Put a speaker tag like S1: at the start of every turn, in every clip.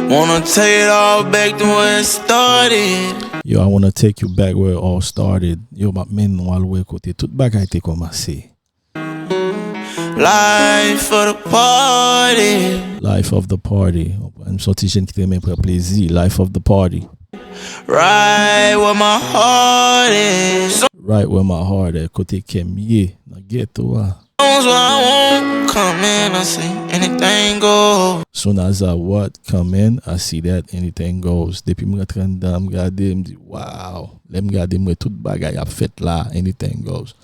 S1: Wanna take it all back to where it started.
S2: Yo, I wanna take you back where it all started. Yo, ma men nou alwe kote tout bagay te komase.
S1: Life of the party.
S2: Life of the party. I'm sorti jen ki te men pre plezi. Life of the party.
S1: Right where my heart is.
S2: Right where my heart is. Kote kemye. Na ghetto wa.
S1: Songs where I won't come in, I see anything goes.
S2: Soon as I what come in, I see that anything goes. Depi m rentre an dan, m gade, m di, wow. Lè m gade m tout bagay ap fet la, anything goes.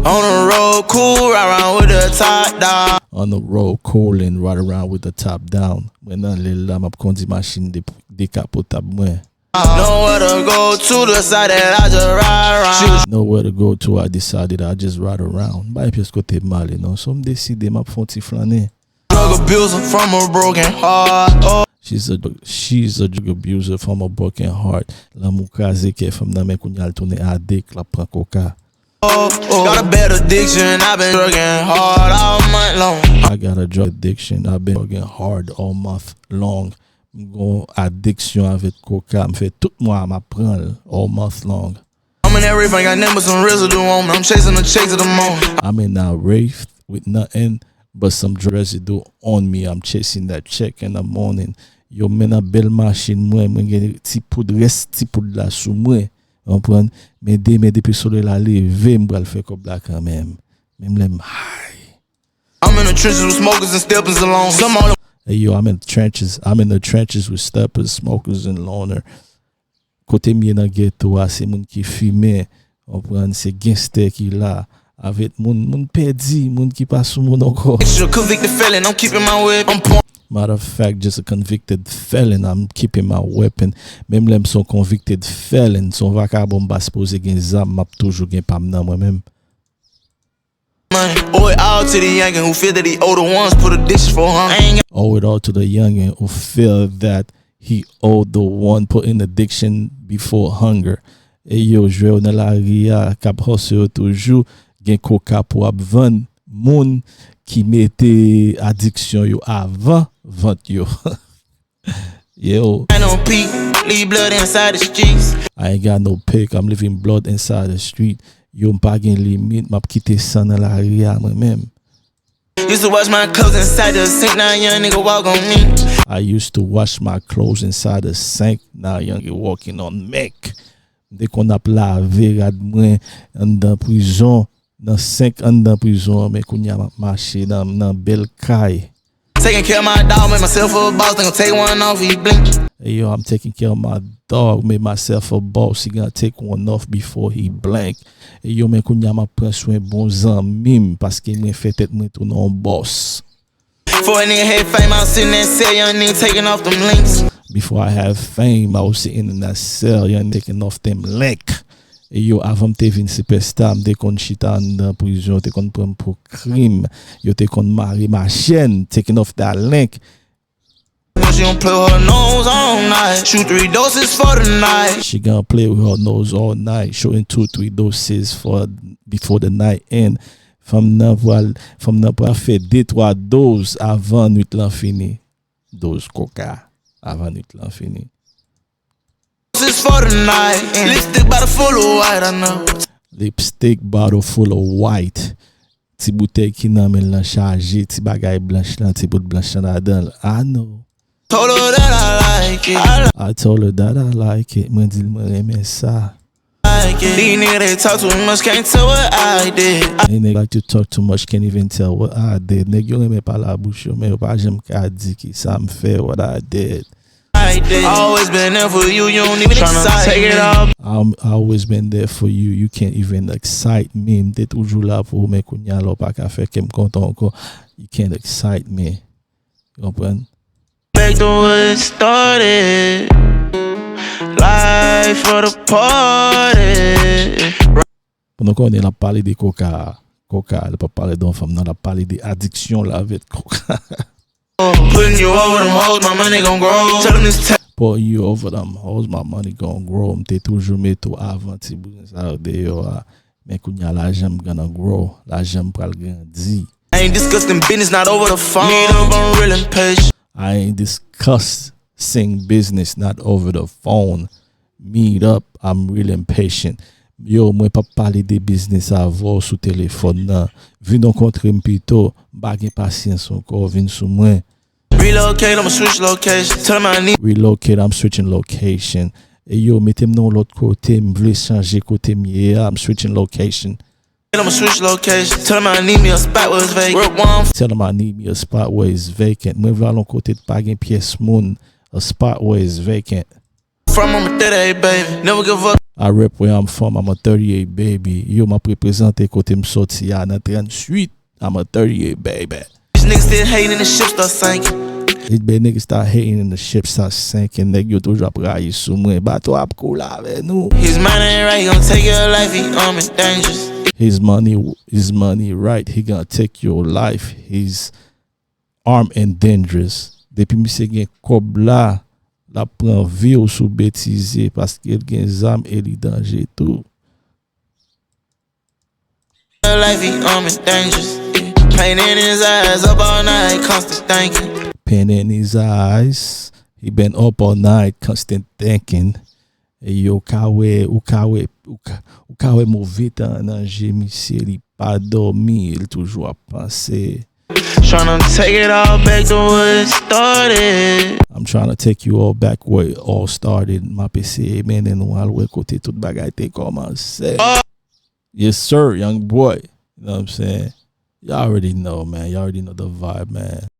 S1: On the road, cool, ride around with the top down.
S2: On the road, cool and ride around with the top down. Mwen nan lè la, m ap kondi machine dekapotab mwen.
S1: Nowhere to go to, decided I just ride around.
S2: Nowhere to go to, I decided I just ride around. Ba epes kote male, no? So m deside m ap fon ti flane.
S1: Drug abuser from a broken heart. Oh.
S2: She's a drug abuser from a broken heart. La mou kaze ke fam nan men kounyal toune adek la pran koka.
S1: Got a bad addiction, I've been working hard all month long.
S2: I got a drug addiction, I've been working hard all month long. Gon addiction avec coca, me fait tout mois ma prend all month long.
S1: I'm in that rave, I got nothing but some residue on me. I'm chasing the chase of the moment.
S2: I'm in that rave with nothing but some residue on me. I'm chasing that check in the morning. Yo men a bel machine mwen gen ti poud reste ti poud la sou mwen. Comprendre? Mais depuis soleil la levé, m'bral fait comme là quand même. Même lem high.
S1: I'm in the trenches with smokers and steppers alone.
S2: Hey yo, I'm in the trenches with steppers, smokers and loner. Côté mien nan ghetto a c'est moun qui fume, comprendre? C'est gangster qui là avec moun perdi, moun qui pas sou moun encore.
S1: Convicted felon, I'm keeping my whip.
S2: Matter of fact, just a convicted felon, I'm keeping my weapon. Même lem son convicted felon, son vagabond ba suppose gen zam, map toujours gen pam nan moi-même.
S1: Owe it all to the youngin' who feel that he owe the ones put a dish for him.
S2: Owe it all to the youngin' who feel that he owed the one put in addiction before hunger. E yo, jwe ou nan la ria, kap hose yo toujou, gen koka pou ap van moun ki mette addiction yo avant vant yo. Yo.
S1: I ain't no peak, leave blood inside the streets.
S2: I ain't got no pick, I'm leaving blood inside the street. Yo m'pa gen limite, m'ap kite san nan la ria moi-même.
S1: Used to wash my clothes inside the sink, now a young nigga walk on me.
S2: I used to wash my clothes inside the sink, now a young nigga walking on me. Dès qu'on ap lave rad mwen an dan prison, nan sink an dan prison, mais qu'on y a marché nan bel kay.
S1: Taking care of my dog, made myself a boss, then gonna take one off, he blink.
S2: Hey yo, I'm taking care of my dog, made myself a boss, he gonna take one off before he blank. Hey yo, men kounya ma pren soin bon zanmim, paske mwen fè tèt mwen tou nan boss.
S1: Before a nigga had fame, I was sitting there say young nigga taking off them links.
S2: Before I had fame, I was sitting in that cell, young taking off them link. Hey yo, avant te vin superstar, m'te kon chita an dan prison, te kon pren pour crime. Yo te kon mari ma chaîne, taking off that link.
S1: She gon' play with her nose all night. Shoot 3 doses for the night.
S2: She gonna play with her nose all night, shooting 2-3 doses before the night end. Femme nan pou fè 2-3 doses avant nuit lan fini. Dose coca avant nuit lan fini.
S1: Doses for the night. Lipstick bottle full of white, I know.
S2: Lipstick bottle full of white. Ti bouteille ki nan men lan chargé, ti bagay blanche lan, ti bout blanche lan adan. I know.
S1: Told her that I like it.
S2: I told her that I like it. Mwen dil mwen reme sa.
S1: These niggas they talk too much, can't tell what I did.
S2: These niggas like to talk too much, can't even tell what I did. Nigga, yo reme pa la bouche yo, men yo pa jem ka di ki sa m fè what I did.
S1: Always been there for you, you don't even excite take it off.
S2: I always been there for you, you can't even excite me. Mte toujou la pou men kounya lo pa ka fè kem konton anko. You can't excite me. You comprend?
S1: Back to where it started. Life for the party.
S2: Pendant qu'on est là parler de coca, elle pas parler d'un femme, non, la parler de addiction là avec coca.
S1: Putting you over them hoes, my money gon' grow. Tell them this
S2: Putting you over them hoes, my money gon' grow. M'te toujours mis tout avant ti business out there yo. Mais kounya l'argent gonna grow, l'argent pral grandi.
S1: I ain't discussing business, not over the phone. Need up, I'm real impatient.
S2: I ain't discuss sing business, not over the phone. Meet up, I'm really impatient. Yo, mwen pa pale de business avò sou téléphone nan. Vin nou kontre mpito, bagay patience anko, vin sou mwen.
S1: Relocate, I'ma switch location. Tell him I need
S2: Relocate, I'm switching location. E yo, metem nou l'autre kote, m vle chanje kote miye, I'm switching location.
S1: I'ma switch location. Tell him I need me a spot where it's vacant. Work one
S2: Tell him I need me a spot where it's vacant. Mwen vle alon kote pa gen piyes moun, a spot where it's vacant.
S1: from I'm a 38, baby. Never give up.
S2: I rep where I'm from, I'm a 38 baby. Yo, ma représente kote m sorti ya nan 38. I'm a 38 baby.
S1: These niggas still hating and the ship start sinking.
S2: It be niggas start hating and the ship start sinking. Nigga yo toujou ap raye sou mwen. Bato ap kou la ve nou.
S1: His mind ain't right, he gon' take your life, he armed and dangerous.
S2: His money right, he gonna take your life. He's armed and dangerous. Depi mi se gen kob la pran vi ou sou betize paske el gen zam e li danje tou.
S1: Your life, he armed and dangerous. Pain in his eyes, up all night, constant thinking.
S2: Pain in his eyes, he been up all night, constant thinking. E yo ou kawe mouve tan nan jemi se li pa dormi, el toujou ap panse.
S1: Tryna take it all back to where it started.
S2: I'm trying to take you all back where it all started. Ma pese men en nou alwe kote tout bagay te komanse. Yes sir, young boy. You know what I'm saying? Y'all already know, man. Y'all already know the vibe, man.